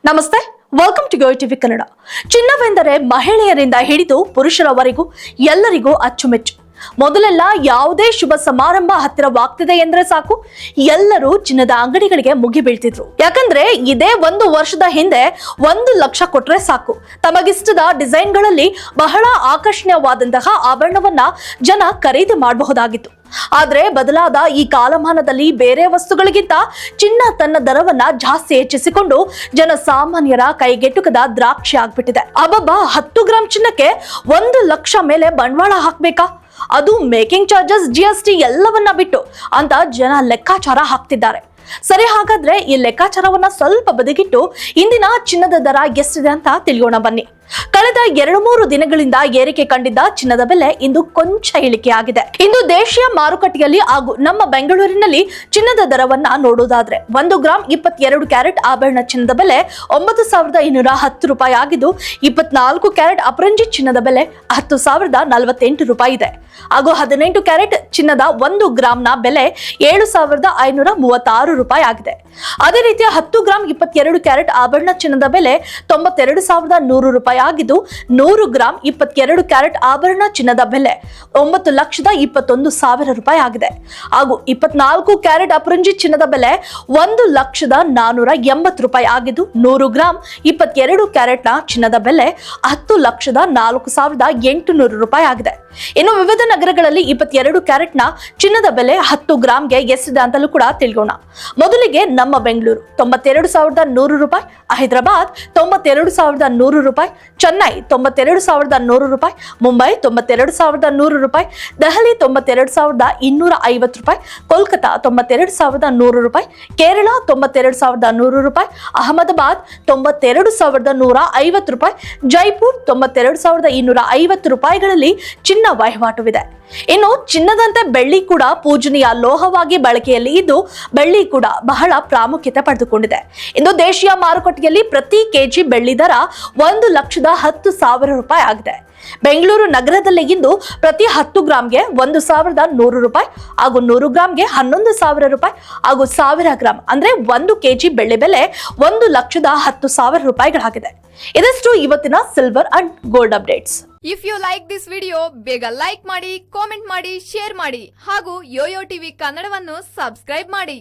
ನಮಸ್ತೆ, welcome to TV Kannada. ಚಿನ್ನವೆಂದರೆ ಮಹಿಳೆಯರಿಂದ ಹಿಡಿದು ಪುರುಷರವರೆಗೂ ಎಲ್ಲರಿಗೂ ಅಚ್ಚುಮೆಚ್ಚು. ಮೊದಲೆಲ್ಲ ಯಾವುದೇ ಶುಭ ಸಮಾರಂಭ ಹತ್ತಿರವಾಗ್ತಿದೆ ಎಂದ್ರೆ ಸಾಕು, ಎಲ್ಲರೂ ಚಿನ್ನದ ಅಂಗಡಿಗಳಿಗೆ ಮುಗಿ ಬೀಳ್ತಿದ್ರು. ಯಾಕಂದ್ರೆ ಇದೇ 1 ವರ್ಷದ ಹಿಂದೆ 1 ಲಕ್ಷ ಕೊಟ್ರೆ ಸಾಕು, ತಮಗಿಷ್ಟದ ಡಿಸೈನ್ಗಳಲ್ಲಿ ಬಹಳ ಆಕರ್ಷಣೀಯವಾದಂತಹ ಆಭರಣವನ್ನ ಜನ ಖರೀದಿ ಮಾಡಬಹುದಾಗಿತ್ತು. ಆದ್ರೆ ಬದಲಾದ ಈ ಕಾಲಮಾನದಲ್ಲಿ ಬೇರೆ ವಸ್ತುಗಳಿಗಿಂತ ಚಿನ್ನ ತನ್ನ ದರವನ್ನ ಜಾಸ್ತಿ ಹೆಚ್ಚಿಸಿಕೊಂಡು ಜನಸಾಮಾನ್ಯರ ಕೈಗೆಟುಕದ ದ್ರಾಕ್ಷಿ ಆಗ್ಬಿಟ್ಟಿದೆ. ಅಬ್ಬಬ್ಬ, 10 ಗ್ರಾಂ ಚಿನ್ನಕ್ಕೆ 1 ಲಕ್ಷ ಮೇಲೆ ಬಂಡವಾಳ ಹಾಕ್ಬೇಕಾ, ಅದು ಮೇಕಿಂಗ್ ಚಾರ್ಜಸ್, GST ಎಲ್ಲವನ್ನ ಬಿಟ್ಟು ಅಂತ ಜನ ಲೆಕ್ಕಾಚಾರ ಹಾಕ್ತಿದ್ದಾರೆ. ಸರಿ, ಹಾಗಾದ್ರೆ ಈ ಲೆಕ್ಕಾಚಾರವನ್ನ ಸ್ವಲ್ಪ ಬದಿಗಿಟ್ಟು ಇಂದಿನ ಚಿನ್ನದ ದರ ಎಷ್ಟಿದೆ ಅಂತ ತಿಳಿಯೋಣ ಬನ್ನಿ. ಕಳೆದ 2-3 ದಿನಗಳಿಂದ ಏರಿಕೆ ಕಂಡಿದ್ದ ಚಿನ್ನದ ಬೆಲೆ ಇಂದು ಕೊಂಚ ಇಳಿಕೆಯಾಗಿದೆ. ಇಂದು ದೇಶೀಯ ಮಾರುಕಟ್ಟೆಯಲ್ಲಿ ಹಾಗೂ ನಮ್ಮ ಬೆಂಗಳೂರಿನಲ್ಲಿ ಚಿನ್ನದ ದರವನ್ನ ನೋಡುವುದಾದ್ರೆ 1 ಗ್ರಾಂ 22 ಕ್ಯಾರೆಟ್ ಆಭರಣ ಚಿನ್ನದ ಬೆಲೆ 9,210 ರೂಪಾಯಿ ಆಗಿದ್ದು, 24 ಕ್ಯಾರೆಟ್ ಅಪರಂಜಿ ಚಿನ್ನದ ಬೆಲೆ 10,048 ರೂಪಾಯಿ ಇದೆ. ಹಾಗೂ 18 ಕ್ಯಾರೆಟ್ ಚಿನ್ನದ 1 ಗ್ರಾಂನ ಬೆಲೆ 7,536 ರೂಪಾಯಿ ಆಗಿದೆ. ಅದೇ ರೀತಿ 10 ಗ್ರಾಂ 22 ಕ್ಯಾರೆಟ್ ಆಭರಣ ಚಿನ್ನದ ಬೆಲೆ 92,100 ರೂಪಾಯಿ ಆಗಿದ್ದು, 100 ಗ್ರಾಂ 22 ಕ್ಯಾರೆಟ್ ಆಭರಣ ಚಿನ್ನದ ಬೆಲೆ 9,21,000 ರೂಪಾಯಿ ಆಗಿದೆ. ಹಾಗೂ 24 ಕ್ಯಾರೆಟ್ ಅಪರಂಜಿ ಚಿನ್ನದ ಬೆಲೆ 1,480 ರೂಪಾಯಿ ಆಗಿದ್ದು, 100 ಗ್ರಾಂ 22 ಕ್ಯಾರೆಟ್ನ ಚಿನ್ನದ ಬೆಲೆ 10,04,800 ರೂಪಾಯಿ ಆಗಿದೆ. ಇನ್ನು ವಿವಿಧ ನಗರಗಳಲ್ಲಿ 22 ಕ್ಯಾರೆಟ್ನ ಚಿನ್ನದ ಬೆಲೆ 10 ಗ್ರಾಂಗೆ ಎಷ್ಟಿದೆ ಅಂತಲೂ ಕೂಡ ತಿಳಿಯೋಣ. ಮೊದಲಿಗೆ ನಮ್ಮ ಬೆಂಗಳೂರು 92,100 ರೂಪಾಯಿ, ಹೈದರಾಬಾದ್ 92,100 ರೂಪಾಯಿ, ಚೆನ್ನೈ 92,100 ರೂಪಾಯಿ, ಮುಂಬೈ 92,100 ರೂಪಾಯಿ, ದೆಹಲಿ 92,250 ರೂಪಾಯಿ, ಕೋಲ್ಕತಾ 92,100 ರೂಪಾಯಿ, ಕೇರಳ 92,100 ರೂಪಾಯಿ, ಅಹಮದಾಬಾದ್ 92,150 ರೂಪಾಯಿ, ಜೈಪುರ್ 92,250 ರೂಪಾಯಿಗಳಲ್ಲಿ ಚಿನ್ನ ವಹಿವಾಟುವಿದೆ. ಇನ್ನು ಚಿನ್ನದಂತೆ ಬೆಳ್ಳಿ ಕೂಡ ಪೂಜನೀಯ ಲೋಹವಾಗಿ ಬಳಕೆಯಲ್ಲಿ ಇದ್ದು, ಬೆಳ್ಳಿ ಕೂಡ ಬಹಳ ಪ್ರಾಮುಖ್ಯತೆ ಪಡೆದುಕೊಂಡಿದೆ. ಇಂದು ದೇಶೀಯ ಮಾರುಕಟ್ಟೆಯಲ್ಲಿ ಪ್ರತಿ ಕೆಜಿ ಬೆಳ್ಳಿ ದರ 1,10,000 ರೂಪಾಯಿ ಆಗಿದೆ. ಬೆಂಗಳೂರು ನಗರದಲ್ಲಿ ಇಂದು ಪ್ರತಿ 10 ಗ್ರಾಂಗೆ 1,100 ರೂಪಾಯಿ ಹಾಗೂ 100 ಗ್ರಾಂಗೆ 11,000 ರೂಪಾಯಿ ಹಾಗೂ 1000 ಗ್ರಾಂ ಅಂದ್ರೆ 1 ಕೆಜಿ ಬೆಳ್ಳಿ ಬೆಲೆ 1,10,000 ರೂಪಾಯಿಗಳಾಗಿದೆ. ಇದಷ್ಟು ಇವತ್ತಿನ silver and gold updates. If you like this video, ಬೇಗ ಲೈಕ್ ಮಾಡಿ, ಕಾಮೆಂಟ್ ಮಾಡಿ, ಶೇರ್ ಮಾಡಿ ಹಾಗೂ ಯೋಯೋ ಟಿವಿ ಕನ್ನಡವನ್ನು ಸಬ್ಸ್ಕ್ರೈಬ್ ಮಾಡಿ.